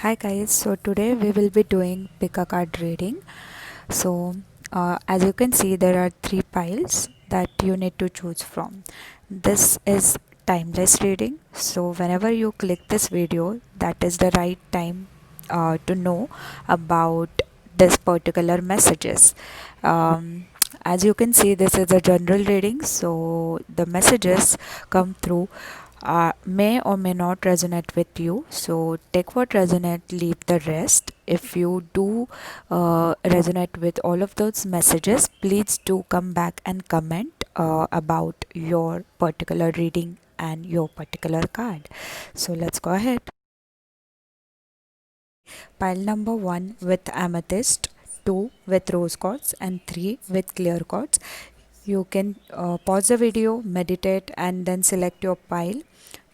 Hi guys, so today we will be doing pick a card reading. As you can see, there are three piles that you need to choose from. This is timeless reading, so whenever you click this video, that is the right time to know about this particular messages. As you can see, this is a general reading, so the messages come through may or may not resonate with you, so take what resonate, leave the rest. If you do resonate with all of those messages, please do come back and comment about your particular reading and your particular card. So let's go ahead. Pile number 1 with amethyst, 2 with rose quartz, and 3 with clear quartz. You can pause the video, meditate, and then select your pile.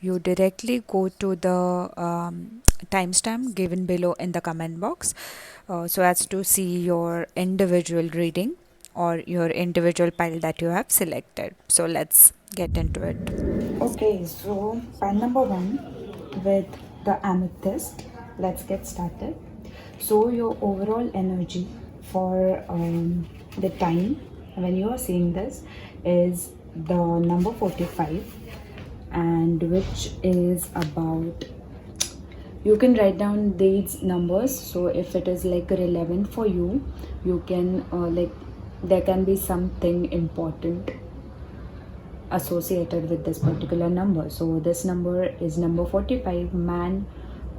You directly go to the timestamp given below in the comment box so as to see your individual reading or your individual pile that you have selected. So let's get into it. Okay, so pile number 1 with the amethyst. Let's get started. So your overall energy for the time when you are seeing this is the number 45, and which is about, you can write down these numbers. So if it is like relevant for you, you can there can be something important associated with this particular number. So this number is number 45, man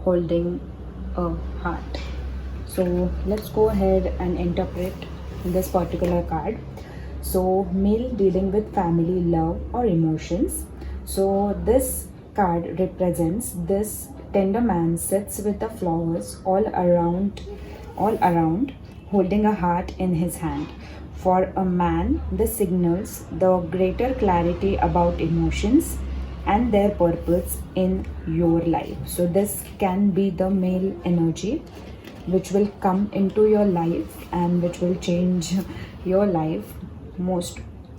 holding a heart. So let's go ahead and interpret this particular card. So male dealing with family, love or emotions. So this card represents this tender man sits with the flowers all around, holding a heart in his hand. For a man, this signals the greater clarity about emotions and their purpose in your life. So this can be the male energy which will come into your life and which will change your life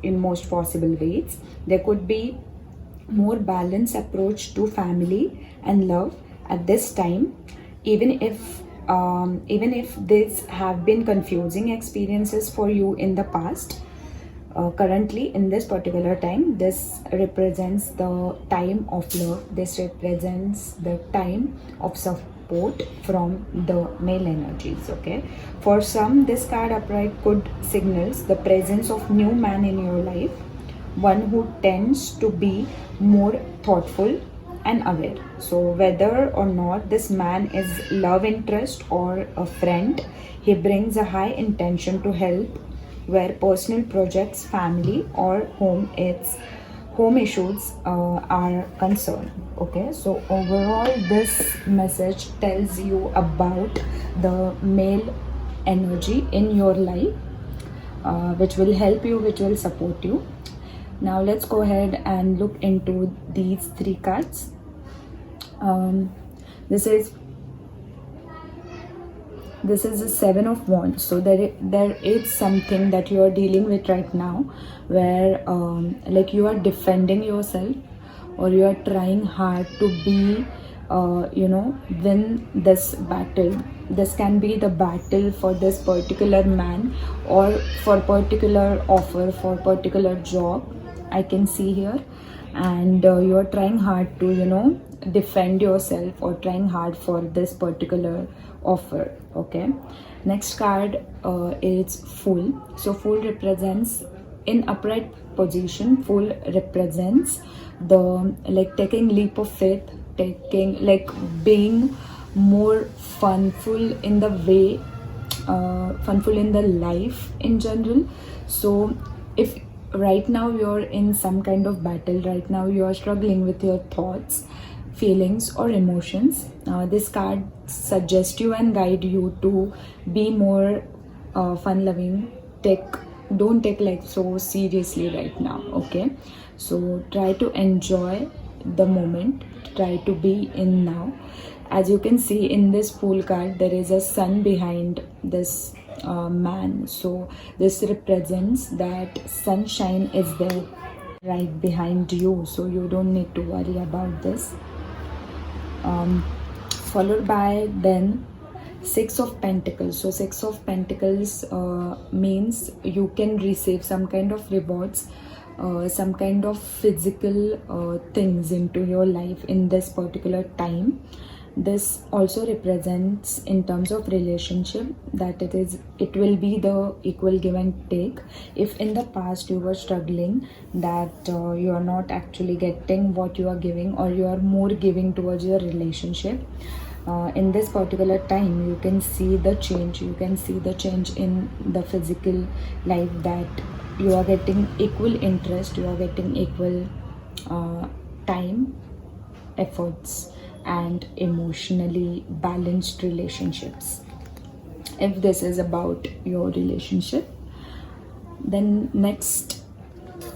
in most possible ways. There could be more balanced approach to family and love at this time, even if these have been confusing experiences for you in the past. Currently in this particular time, this represents the time of love. This represents the time of support from the male energies. Okay, for some, this card upright could signals the presence of new man in your life, one who tends to be more thoughtful and aware. So whether or not this man is love interest or a friend, he brings a high intention to help where personal projects, family or home issues are concerned. Okay, so overall this message tells you about the male energy in your life, which will help you, which will support you. Now let's go ahead and look into these three cards. This is a 7 of wands. So there is something that you are dealing with right now where like you are defending yourself, or you are trying hard to be win this battle. This can be the battle for this particular man or for particular offer, for particular job I can see here. And you are trying hard to defend yourself or trying hard for this particular offer. Okay, next card is Fool. So Fool represents in upright position. Fool represents the like taking leap of faith, taking like being more funful in the way, funful in the life in general. So if right now you're in some kind of battle, right now you are struggling with your thoughts, feelings or emotions, this card suggests you and guide you to be more fun loving. Don't take like so seriously right now. Okay, so try to enjoy the moment, try to be in now. As you can see in this Fool card, there is a sun behind this man. So this represents that sunshine is there right behind you, so you don't need to worry about this. followed by then Six of Pentacles. So Six of Pentacles means you can receive some kind of rewards, some kind of physical things into your life in this particular time. This also represents in terms of relationship that it will be the equal give and take. If in the past you were struggling that you are not actually getting what you are giving, or you are more giving towards your relationship, in this particular time you can see the change. You can see the change in the physical life, that you are getting equal interest, you are getting equal time, efforts, and emotionally balanced relationships. If this is about your relationship, then next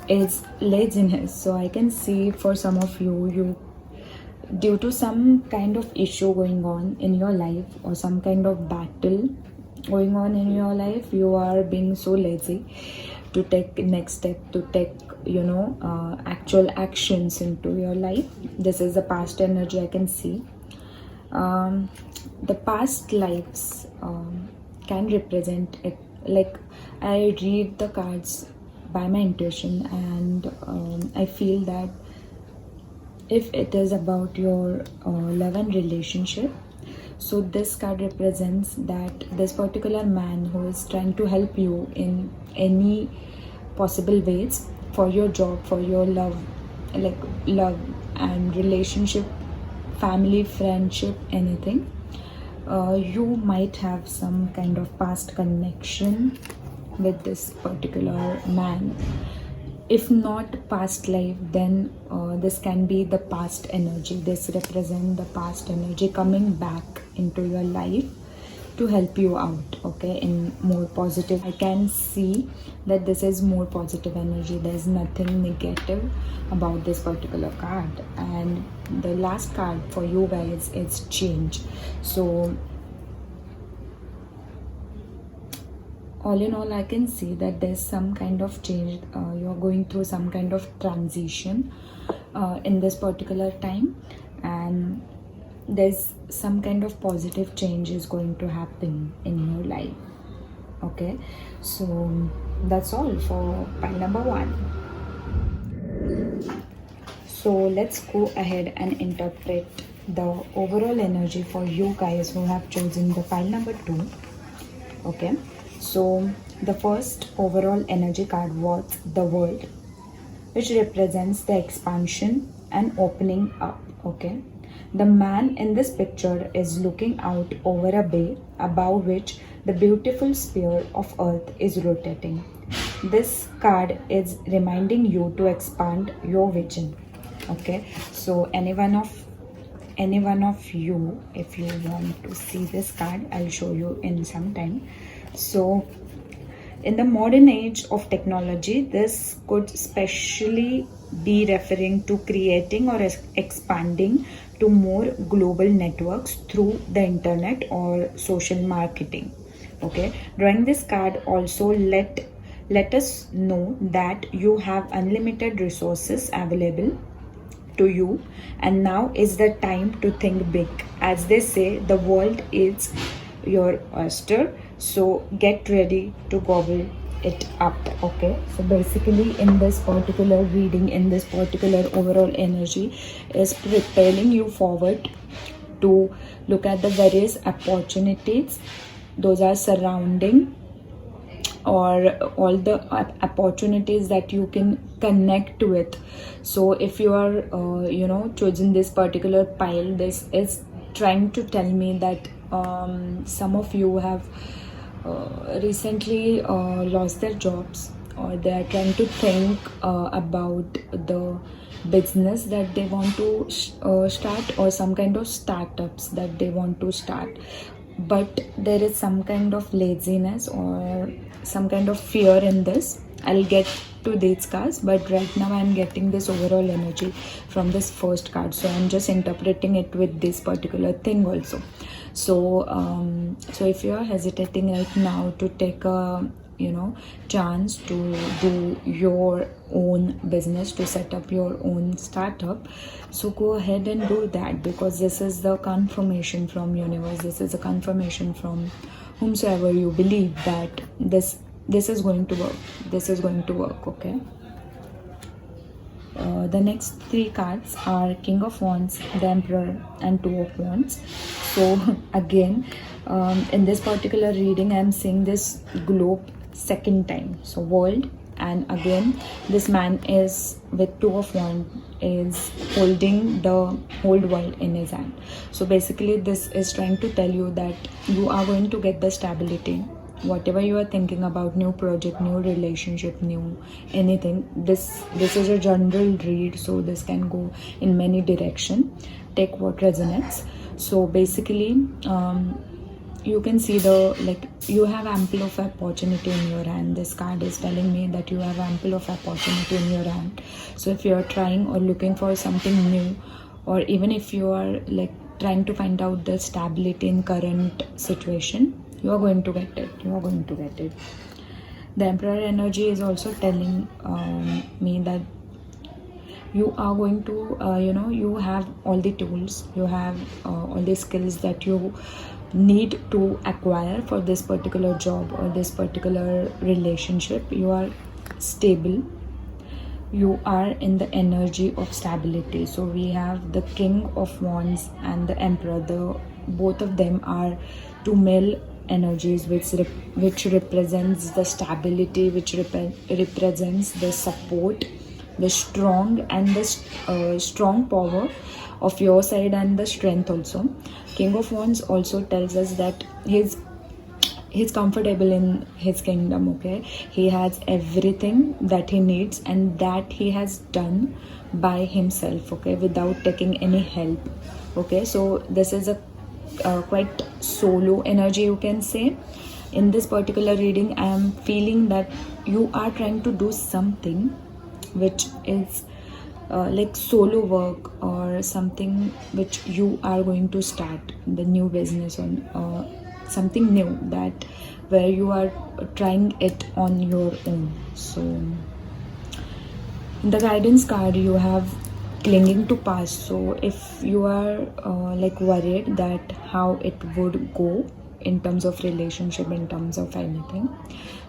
is laziness. So I can see for some of you, due to some kind of issue going on in your life, or some kind of battle going on in your life, you are being so lazy to take next step, to take actual actions into your life. This is the past energy I can see. The past lives can represent it. Like, I read the cards by my intuition, and I feel that if it is about your love and relationship, so this card represents that this particular man who is trying to help you in any possible ways, for your job, for your love, like love and relationship, family, friendship, anything, you might have some kind of past connection with this particular man. If not past life, then this can be the past energy. This represents the past energy coming back into your life to help you out, okay, in more positive. I can see that this is more positive energy. There's nothing negative about this particular card. And the last card for you guys is change. So all in all, I can see that there's some kind of change. You're going through some kind of transition in this particular time, and there's some kind of positive change is going to happen in your life. Okay, so that's all for pile number 1. So let's go ahead and interpret the overall energy for you guys who have chosen the pile number 2. Okay, so the first overall energy card was the World, which represents the expansion and opening up. Okay, the man in this picture is looking out over a bay above which the beautiful sphere of earth is rotating. This card is reminding you to expand your vision. Okay, so any one of you, if you want to see this card, I'll show you in some time. So in the modern age of technology, this could especially be referring to creating or expanding to more global networks through the internet or social marketing. Okay, drawing this card also let us know that you have unlimited resources available to you, and now is the time to think big. As they say, the world is your oyster, so get ready to gobble it up. Okay, so basically in this particular reading, in this particular overall energy, is propelling you forward to look at the various opportunities those are surrounding, or all the opportunities that you can connect with. So if you are choosing this particular pile, this is trying to tell me that some of you have recently lost their jobs, or they are trying to think about the business that they want to start, or some kind of startups that they want to start, but there is some kind of laziness or some kind of fear in this. I'll get to these cards, but right now I'm getting this overall energy from this first card, so I'm just interpreting it with this particular thing also. So so if you are hesitating right now to take a chance to do your own business, to set up your own startup. So go ahead and do that, because this is the confirmation from universe, this is a confirmation from whomsoever you believe that this is going to work, this is going to work. Okay. The next three cards are King of Wands, the Emperor, and Two of Wands. So again, in this particular reading, I am seeing this globe second time. So world, and again this man is with Two of Wands, is holding the whole world in his hand. So basically this is trying to tell you that you are going to get the stability. Whatever you are thinking about, new project, new relationship, new anything, this is a general read, so this can go in many direction. Take what resonates. So basically you can see you have ample of opportunity in your hand. This card is telling me that you have ample of opportunity in your hand. So if you are trying or looking for something new, or even if you are trying to find out the stability in current situation, you are going to get it. You are going to get it. The Emperor energy is also telling me that you are going to you have all the tools, you have all the skills that you need to acquire for this particular job or this particular relationship. You are stable, you are in the energy of stability. So we have the King of Wands and the Emperor. Both of them are two male energies, which represents the stability, which represents the support, the strong and the strong power of your side, and the strength also. King of Wands also tells us that he's comfortable in his kingdom. Okay, he has everything that he needs, and that he has done by himself, okay, without taking any help. Okay, so this is a quite solo energy, you can say. In this particular reading, I am feeling that you are trying to do something which is solo work, or something which you are going to start the new business on, something new, that where you are trying it on your own. So in the guidance card, you have clinging to past. So if you are worried that how it would go in terms of relationship, in terms of anything,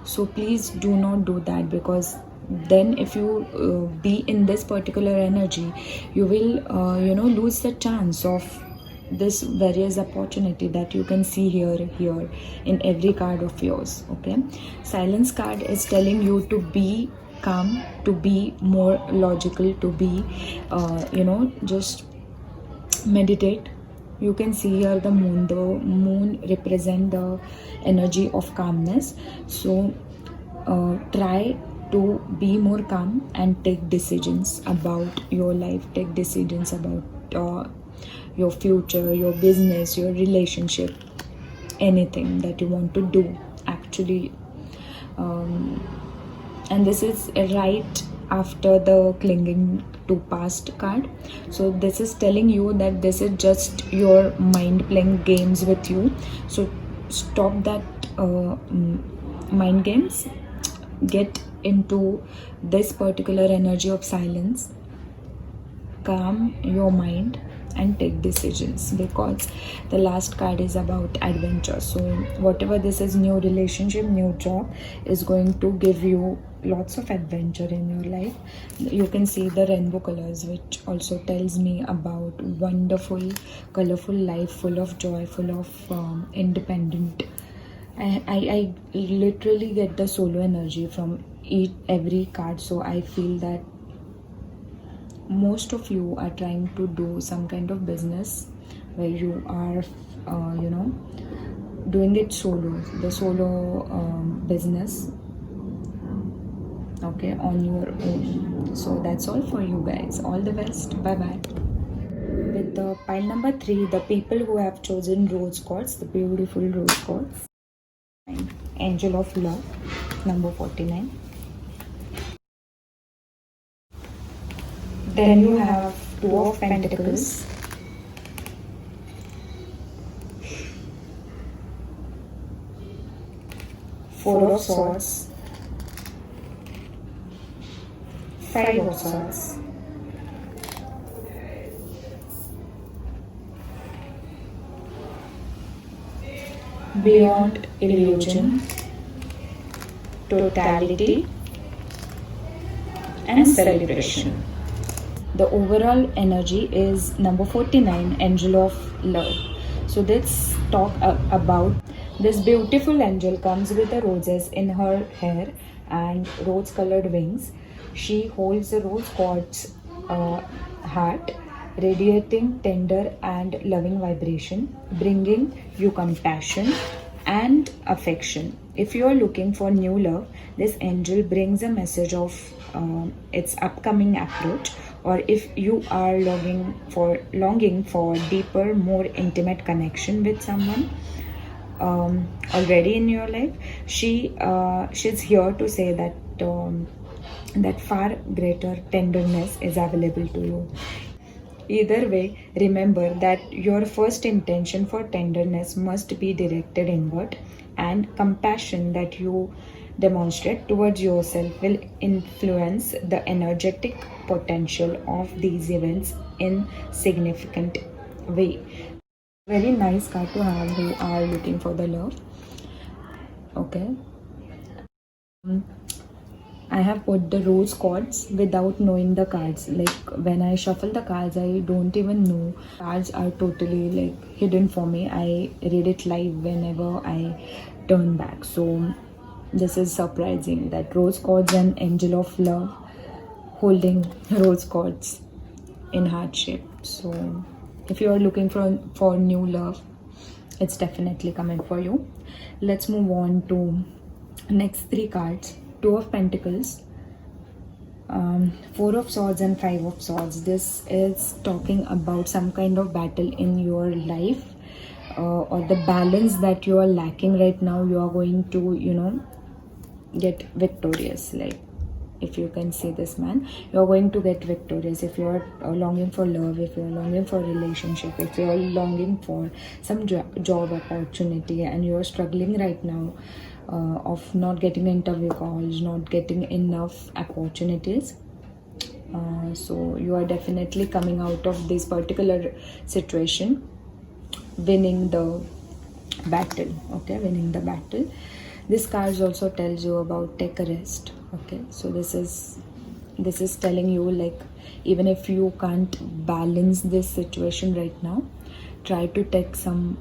so please do not do that, because then if you be in this particular energy, you will lose the chance of this various opportunity that you can see here in every card of yours. Okay, silence card is telling you to be calm, to be more logical, to be just meditate. You can see here the moon represent the energy of calmness. So try to be more calm and take decisions about your life, take decisions about your future, your business, your relationship, anything that you want to do actually. And this is right after the clinging to past card. So this is telling you that this is just your mind playing games with you. So stop that mind games, get into this particular energy of silence, calm your mind and take decisions, because the last card is about adventure. So whatever this is, new relationship, new job, is going to give you lots of adventure in your life. You can see the rainbow colors, which also tells me about wonderful, colorful life, full of joy, full of independent. I literally get the solo energy from every card. So I feel that most of you are trying to do some kind of business where you are doing it solo, the solo business, okay, on your own. So that's all for you guys. All the best. Bye bye. With the pile number 3, the people who have chosen rose quartz, the beautiful rose quartz, angel of love, number 49. Then you have Two of Pentacles, Four of Swords, Five of Swords, Beyond Illusion, Totality, and Celebration. The overall energy is number 49, Angel of Love. So let's talk about this beautiful angel. Comes with the roses in her hair and rose colored wings. She holds a rose quartz heart, radiating tender and loving vibration, bringing you compassion and affection. If you are looking for new love, this angel brings a message of its upcoming approach. Or if you are longing for deeper, more intimate connection with someone already in your life, she's here to say that that far greater tenderness is available to you. Either way, remember that your first intention for tenderness must be directed inward, and compassion that you demonstrate towards yourself will influence the energetic potential of these events in significant way. Very nice card to have who are looking for the love. Okay. I have put the rose cards without knowing the cards. Like when I shuffle the cards, I don't even know. Cards are totally like hidden for me. I read it live whenever I turn back. So this is surprising that rose cards and angel of love holding rose cards in heart shape. So if you are looking for new love, it's definitely coming for you. Let's move on to next three cards. Two of Pentacles, Four of Swords, and Five of Swords. This is talking about some kind of battle in your life, or the balance that you are lacking right now. You are going to, get victorious. Like if you can see this man, you are going to get victorious. If you are longing for love, if you are longing for relationship, if you are longing for some job opportunity and you are struggling right now, of not getting interview calls, not getting enough opportunities, so you are definitely coming out of this particular situation, winning the battle. Okay, winning the battle. This card also tells you about take a rest. Okay, so this is telling you, like, even if you can't balance this situation right now, try to take some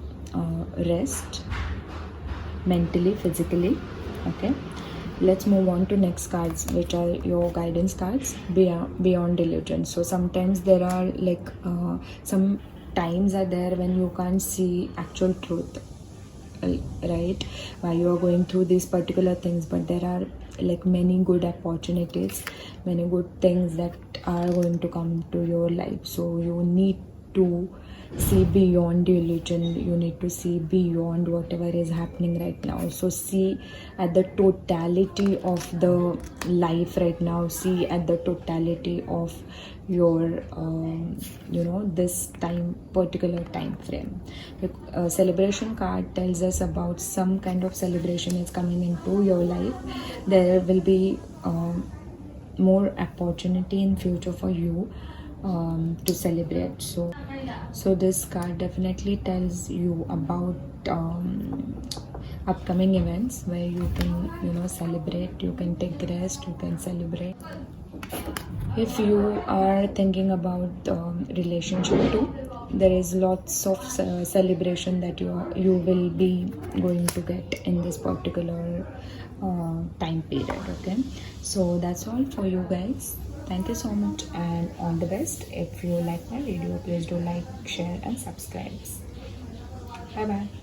rest, mentally, physically. Okay, let's move on to next cards, which are your guidance cards. Beyond illusion. So sometimes there are like some times are there when you can't see actual truth, right, while you are going through these particular things, but there are like many good opportunities, many good things that are going to come to your life. So you need to see beyond the illusion. You need to see beyond whatever is happening right now. So see at the totality of the life right now. See at the totality of your this particular time frame. The celebration card tells us about some kind of celebration is coming into your life. There will be more opportunity in future for you to celebrate. So this card definitely tells you about upcoming events where you can celebrate, you can take rest, you can celebrate. If you are thinking about relationship too, there is lots of celebration that you will be going to get in this particular time period. Okay, so that's all for you guys. Thank you so much and all the best. If you like my video, please do like, share and subscribe. Bye bye.